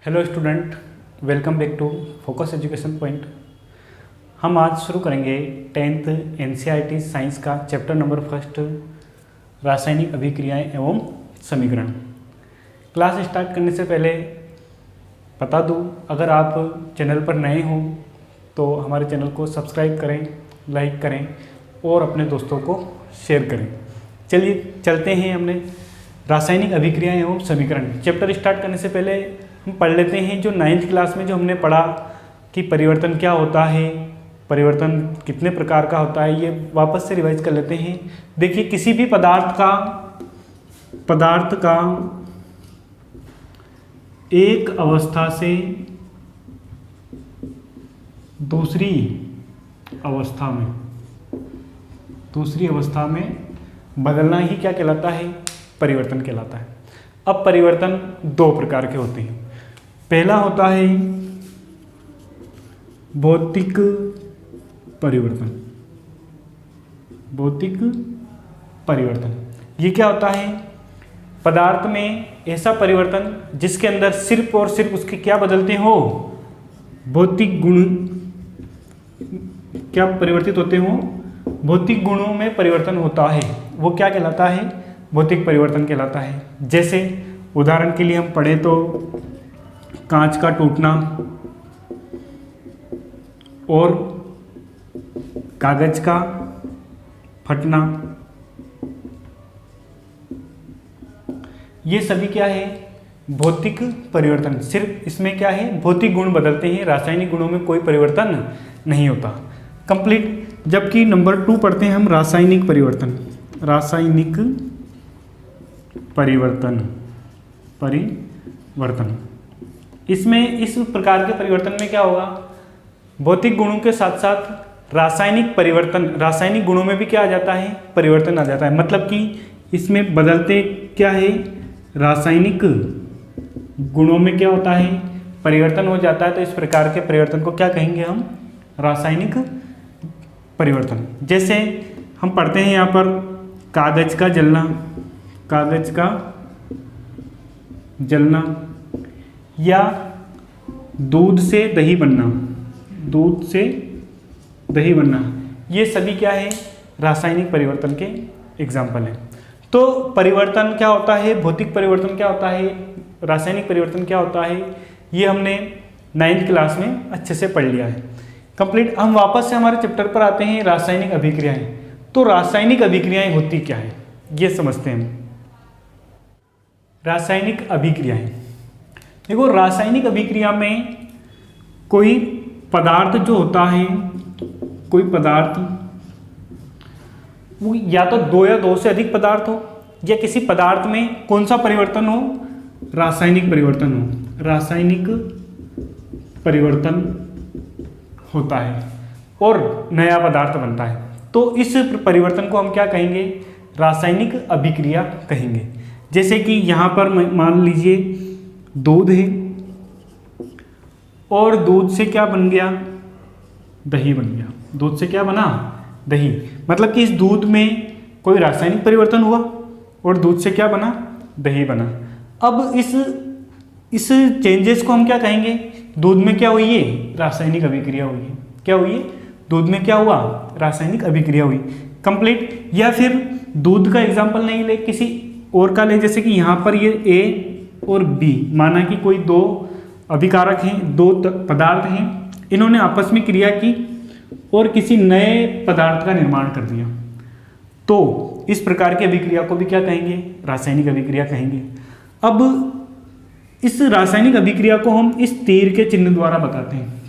Hello student, welcome back to Focus Education Point. हम आज शुरू करेंगे 10th NCERT साइंस का चैप्टर नंबर 1 रासायनिक अभिक्रियाएं एवं समीकरण। क्लास स्टार्ट करने से पहले बता दूं, अगर आप चैनल पर नए हो तो हमारे चैनल को सब्सक्राइब करें, लाइक करें और अपने दोस्तों को शेयर करें। चलिए चलते हैं हमने रासायनिक अभिक्रियाएं एवं समीकरण। चैप्टर स्टार्ट करने से पहले हम पढ़ लेते हैं जो 9th क्लास में जो हमने पढ़ा कि परिवर्तन क्या होता है, परिवर्तन कितने प्रकार का होता है, ये वापस से रिवाइज कर लेते हैं। देखिए, किसी भी पदार्थ का एक अवस्था से दूसरी अवस्था में बदलना ही क्या कहलाता है? परिवर्तन कहलाता है। अब परिवर्तन दो प्रकार के होते हैं। पहला होता है भौतिक परिवर्तन। ये क्या होता है? पदार्थ में ऐसा परिवर्तन जिसके अंदर सिर्फ और सिर्फ उसके क्या बदलते हो? भौतिक गुण क्या परिवर्तित होते हो? भौतिक गुणों में परिवर्तन होता है। वो क्या कहलाता है? भौतिक परिवर्तन कहलाता है। जैसे उदाहरण के लिए हम पढ़े तो कांच का टूटना और कागज का फटना, ये सभी क्या है? भौतिक परिवर्तन। सिर्फ इसमें क्या है? भौतिक गुण बदलते हैं, रासायनिक गुणों में कोई परिवर्तन नहीं होता। कंप्लीट। जबकि नंबर 2 पढ़ते हैं हम रासायनिक परिवर्तन। इसमें इस प्रकार के परिवर्तन में क्या होगा? भौतिक गुणों के साथ साथ रासायनिक गुणों में भी क्या आ जाता है? परिवर्तन आ जाता है। मतलब कि इसमें बदलते क्या है? रासायनिक गुणों में क्या होता है? परिवर्तन हो जाता है। तो इस प्रकार के परिवर्तन को क्या कहेंगे हम? रासायनिक परिवर्तन। जैसे हम पढ़ते हैं यहाँ पर कागज का जलना या दूध से दही बनना, ये सभी क्या है? रासायनिक परिवर्तन के एग्जाम्पल हैं। तो परिवर्तन क्या होता है? भौतिक परिवर्तन क्या होता है? रासायनिक परिवर्तन क्या होता है? ये हमने 9th क्लास में अच्छे से पढ़ लिया है। कंप्लीट। हम वापस से हमारे चैप्टर पर आते हैं, रासायनिक अभिक्रियाएं। तो रासायनिक अभिक्रियाएं होती क्या है, ये समझते हैं। रासायनिक अभिक्रियाएं, देखो, रासायनिक अभिक्रिया में कोई पदार्थ जो होता है, कोई पदार्थ वो या तो दो या दो से अधिक पदार्थ हो, या किसी पदार्थ में कौन सा परिवर्तन हो? रासायनिक परिवर्तन हो। रासायनिक परिवर्तन होता है और नया पदार्थ बनता है। तो इस परिवर्तन को हम क्या कहेंगे? रासायनिक अभिक्रिया कहेंगे। जैसे कि यहाँ पर मान लीजिए दूध है और दूध से क्या बन गया? दही बन गया। दूध से क्या बना? दही। मतलब कि इस दूध में कोई रासायनिक परिवर्तन हुआ और दूध से क्या बना? दही बना। अब इस चेंजेस को हम क्या कहेंगे? दूध में क्या हुई है? रासायनिक अभिक्रिया हुई है। क्या हुई है? दूध में क्या हुआ? रासायनिक अभिक्रिया हुई। कंप्लीट। या फिर दूध का एग्जाम्पल नहीं ले, किसी और का ले। जैसे कि यहाँ पर ये A और B, माना कि कोई दो अभिकारक हैं, दो पदार्थ हैं, इन्होंने आपस में क्रिया की और किसी नए पदार्थ का निर्माण कर दिया। तो इस प्रकार की अभिक्रिया को भी क्या कहेंगे? रासायनिक अभिक्रिया कहेंगे। अब इस रासायनिक अभिक्रिया को हम इस तीर के चिन्ह द्वारा बताते हैं।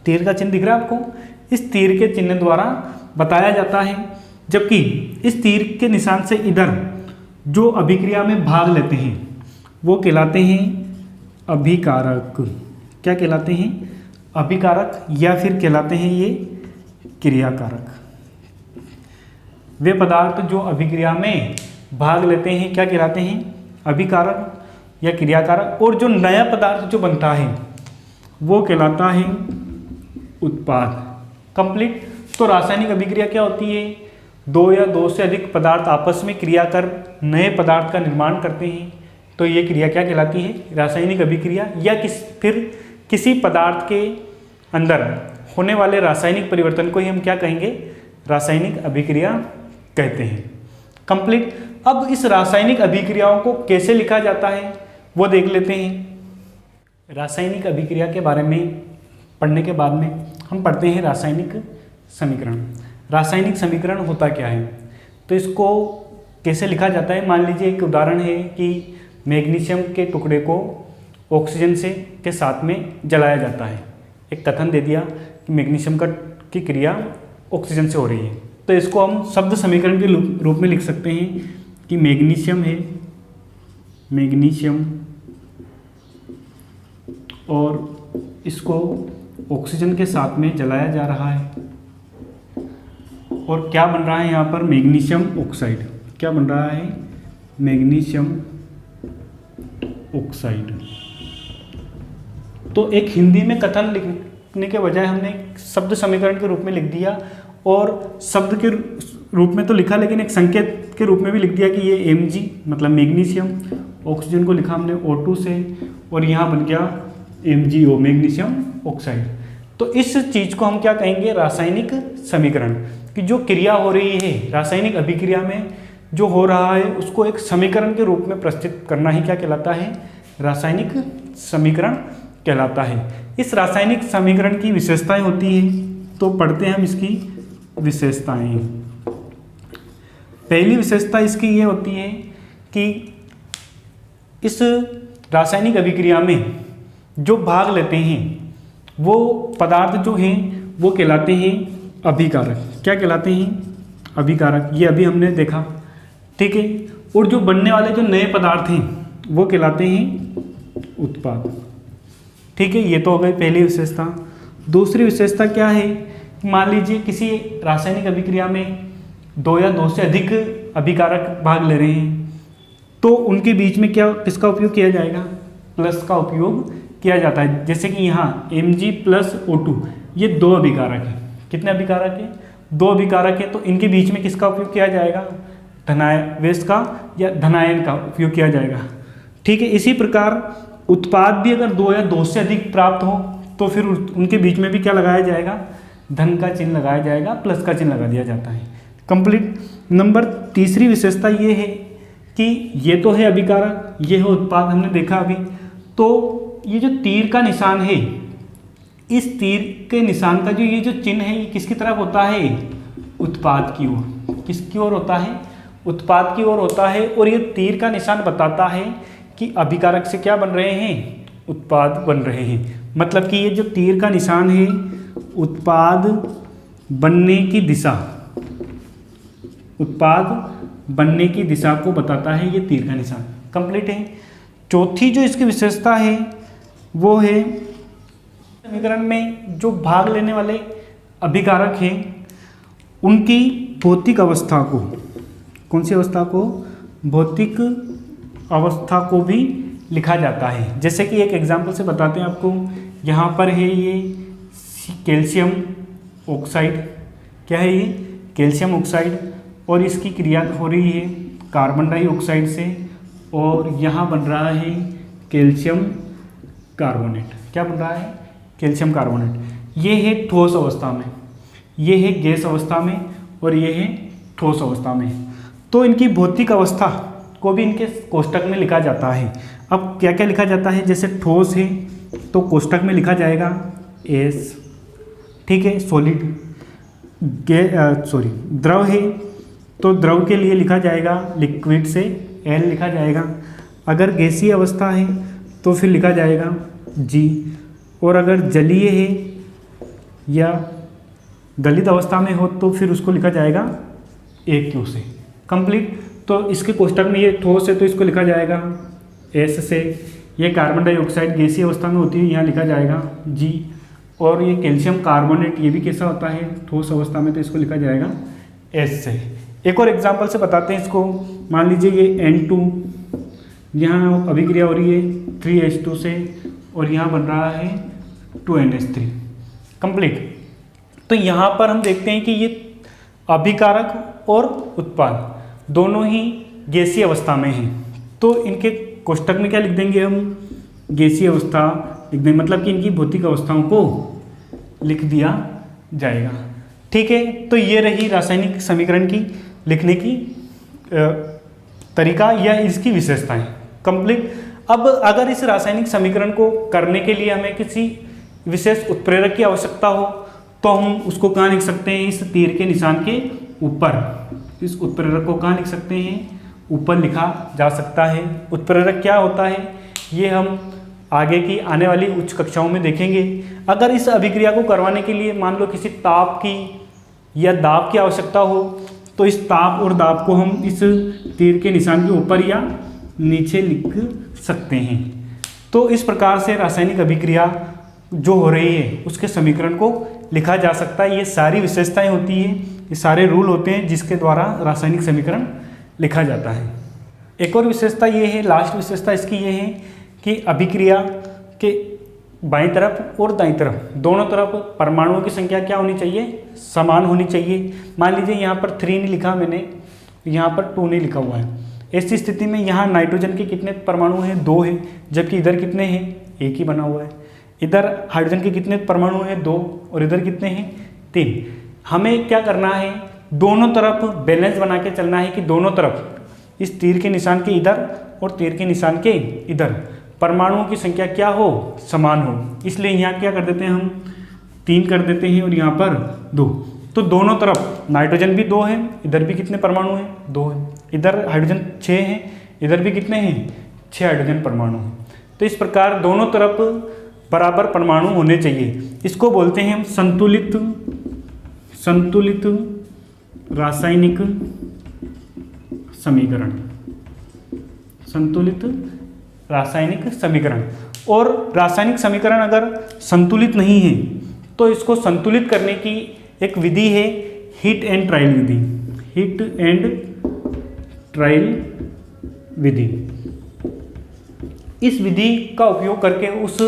तीर का चिन्ह दिख रहा है आपको? इस तीर के चिन्ह द्वारा बताया जाता है। जबकि इस तीर के निशान से इधर जो अभिक्रिया में भाग लेते हैं वो कहलाते हैं अभिकारक। क्या कहलाते हैं? अभिकारक, या फिर कहलाते हैं ये क्रियाकारक। वे पदार्थ जो अभिक्रिया में भाग लेते हैं क्या कहलाते हैं? अभिकारक या क्रियाकारक। और जो नया पदार्थ जो बनता है वो कहलाता है उत्पाद। कंप्लीट। तो रासायनिक अभिक्रिया क्या होती है? दो या दो से अधिक पदार्थ आपस में क्रिया कर नए पदार्थ का निर्माण करते हैं। तो ये क्रिया क्या कहलाती है? रासायनिक अभिक्रिया। या फिर किसी पदार्थ के अंदर होने वाले रासायनिक परिवर्तन को ही हम क्या कहेंगे? रासायनिक अभिक्रिया कहते हैं। कंप्लीट। अब इस रासायनिक अभिक्रियाओं को कैसे लिखा जाता है वो देख लेते हैं। रासायनिक अभिक्रिया के बारे में पढ़ने के बाद में हम पढ़ते हैं रासायनिक समीकरण। रासायनिक समीकरण होता क्या है, तो इसको कैसे लिखा जाता है। मान लीजिए एक उदाहरण है कि मैग्नीशियम के टुकड़े को ऑक्सीजन से के साथ में जलाया जाता है। एक कथन दे दिया कि मैग्नीशियम की क्रिया ऑक्सीजन से हो रही है, तो इसको हम शब्द समीकरण के रूप में लिख सकते हैं कि मैग्नीशियम है, मैग्नीशियम और इसको ऑक्सीजन के साथ में जलाया जा रहा है और क्या बन रहा है यहाँ पर? Magnesium oxide. क्या बन रहा है? Magnesium oxide. तो एक हिंदी में कथन लिखने के बजाय हमने शब्द समीकरण के रूप में लिख दिया, और शब्द के रूप में तो लिखा लेकिन एक संकेत के रूप में भी लिख दिया कि ये Mg मतलब मैग्नीशियम, ऑक्सीजन को लिखा हमने O2 से और यहाँ बन गया MgO मैग्नीशियम ऑक्साइड। तो इस चीज़ को हम क्या कहेंगे? रासायनिक समीकरण। कि जो क्रिया हो रही है रासायनिक अभिक्रिया में जो हो रहा है उसको एक समीकरण के रूप में प्रस्तुत करना ही क्या कहलाता है? रासायनिक समीकरण कहलाता है। इस रासायनिक समीकरण की विशेषताएं होती हैं, तो पढ़ते हैं हम इसकी विशेषताएं। पहली विशेषता इसकी ये होती है कि इस रासायनिक अभिक्रिया में जो भाग लेते हैं वो पदार्थ जो हैं वो कहलाते हैं अभिकारक। क्या कहलाते हैं? अभिकारक। ये अभी हमने देखा, ठीक है। और जो बनने वाले जो नए पदार्थ हैं वो कहलाते हैं उत्पाद, ठीक है। ये तो हो गई पहली विशेषता। दूसरी विशेषता क्या है? मान लीजिए किसी रासायनिक अभिक्रिया में दो या दो से अधिक अभिकारक भाग ले रहे हैं, तो उनके बीच में किसका उपयोग किया जाएगा? प्लस का उपयोग किया जाता है। जैसे कि यहाँ Mg प्लस O2 ये दो अभिकारक है। कितने अभिकारक है? दो अभिकारक है, तो इनके बीच में किसका उपयोग किया जाएगा? धनावेश का या धनायन का उपयोग किया जाएगा, ठीक है। इसी प्रकार उत्पाद भी अगर दो या दो से अधिक प्राप्त हो तो फिर उनके बीच में भी क्या लगाया जाएगा? धन का चिन्ह लगाया जाएगा, प्लस का चिन्ह लगा दिया जाता है। कंप्लीट। नंबर तीसरी विशेषता ये है कि ये तो है अभिकारक, ये है उत्पाद, हमने देखा अभी। तो ये जो तीर का निशान है, इस तीर के निशान का जो ये जो चिन्ह है ये किसकी तरफ होता है? उत्पाद की ओर। किसकी ओर होता है? उत्पाद की ओर होता है। और ये तीर का निशान बताता है कि अभिकारक से क्या बन रहे हैं? उत्पाद बन रहे हैं। मतलब कि ये जो तीर का निशान है उत्पाद बनने की दिशा, उत्पाद बनने की दिशा को बताता है ये तीर का निशान। कंप्लीट है। चौथी जो इसकी विशेषता है वो है समीकरण में जो भाग लेने वाले अभिकारक हैं उनकी भौतिक अवस्था को, कौन सी अवस्था को? भौतिक अवस्था को भी लिखा जाता है। जैसे कि एक एग्जांपल से बताते हैं आपको। यहाँ पर है ये कैल्शियम ऑक्साइड। क्या है ये? Calcium oxide. और इसकी क्रिया हो रही है कार्बन डाइऑक्साइड से, और यहाँ बन रहा है कैल्शियम कार्बोनेट। क्या बन रहा है? Calcium carbonate. ये है ठोस अवस्था में, ये है गैस अवस्था में, और ये है ठोस अवस्था में। तो इनकी भौतिक अवस्था को भी इनके कोष्टक में लिखा जाता है। अब क्या क्या लिखा जाता है? जैसे ठोस है तो कोष्टक में लिखा जाएगा एस, ठीक है। सॉलिड द्रव है तो द्रव के लिए लिखा जाएगा लिक्विड से एल लिखा जाएगा। अगर गैसीय अवस्था है तो फिर लिखा जाएगा जी, और अगर जलीय है या गलित अवस्था में हो तो फिर उसको लिखा जाएगा ए क्यू से। कंप्लीट। तो इसके कोष्टक में ये ठोस है तो इसको लिखा जाएगा एस से। ये कार्बन डाइऑक्साइड गैसीय अवस्था में होती है, यहाँ लिखा जाएगा जी। और ये कैल्शियम कार्बोनेट ये भी कैसा होता है? ठोस अवस्था में, तो इसको लिखा जाएगा एस से। एक और एग्जांपल से बताते हैं इसको। मान लीजिए ये N2, यहाँ अभिक्रिया हो रही है 3H2 से, और यहाँ बन रहा है 2NH3। कंप्लीट। तो यहाँ पर हम देखते हैं कि ये अभिकारक और उत्पाद दोनों ही गैसीय अवस्था में हैं, तो इनके कोष्टक में क्या लिख देंगे हम, गैसीय अवस्था लिख देंगे, मतलब कि इनकी भौतिक अवस्थाओं को लिख दिया जाएगा। ठीक है, तो ये रही रासायनिक समीकरण की लिखने की तरीका या इसकी विशेषताएं कंप्लीट। अब अगर इस रासायनिक समीकरण को करने के लिए हमें किसी विशेष उत्प्रेरक की आवश्यकता हो तो हम उसको कहाँ लिख सकते हैं, इस तीर के निशान के ऊपर। इस उत्प्रेरक को कहाँ लिख सकते हैं, ऊपर लिखा जा सकता है। उत्प्रेरक क्या होता है ये हम आगे की आने वाली उच्च कक्षाओं में देखेंगे। अगर इस अभिक्रिया को करवाने के लिए मान लो किसी ताप की या दाब की आवश्यकता हो तो इस ताप और दाब को हम इस तीर के निशान के ऊपर या नीचे लिख सकते हैं। तो इस प्रकार से रासायनिक अभिक्रिया जो हो रही है उसके समीकरण को लिखा जा सकता है। ये सारी विशेषताएं होती हैं, ये सारे रूल होते हैं जिसके द्वारा रासायनिक समीकरण लिखा जाता है। एक और विशेषता ये है, लास्ट विशेषता इसकी ये है कि अभिक्रिया के बाईं तरफ और दाईं तरफ दोनों तरफ परमाणुओं की संख्या क्या होनी चाहिए, समान होनी चाहिए। मान लीजिए यहाँ पर 3 नहीं लिखा मैंने, यहाँ पर 2 नहीं लिखा हुआ है। ऐसी स्थिति में यहाँ नाइट्रोजन के कितने परमाणु हैं, 2 हैं, जबकि इधर कितने हैं, 1 ही बना हुआ है। इधर हाइड्रोजन के कितने परमाणु हैं, 2, और इधर कितने हैं, 3। हमें क्या करना है, दोनों तरफ बैलेंस बना के चलना है कि दोनों तरफ इस तीर के निशान के इधर और तीर के निशान के इधर परमाणुओं की संख्या क्या हो, समान हो। इसलिए यहाँ क्या कर देते हैं हम, 3 कर देते हैं और यहाँ पर 2। तो दोनों तरफ नाइट्रोजन भी 2 है, इधर भी कितने परमाणु हैं, 2 हैं। इधर हाइड्रोजन 6 हैं, इधर भी कितने हैं, 6 हाइड्रोजन परमाणु हैं। तो इस प्रकार दोनों तरफ बराबर परमाणु होने चाहिए। इसको बोलते हैं हम संतुलित रासायनिक समीकरण, संतुलित रासायनिक समीकरण। और रासायनिक समीकरण अगर संतुलित नहीं है तो इसको संतुलित करने की एक विधि है हिट एंड ट्रायल विधि, हिट एंड ट्रायल विधि। इस विधि का उपयोग करके उस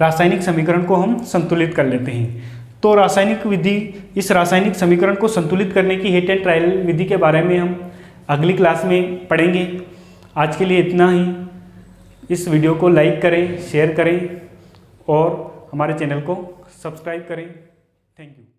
रासायनिक समीकरण को हम संतुलित कर लेते हैं। तो रासायनिक विधि, इस रासायनिक समीकरण को संतुलित करने की हिट एंड ट्रायल विधि के बारे में हम अगली क्लास में पढ़ेंगे। आज के लिए इतना ही। इस वीडियो को लाइक करें, शेयर करें और हमारे चैनल को सब्सक्राइब करें। Thank you.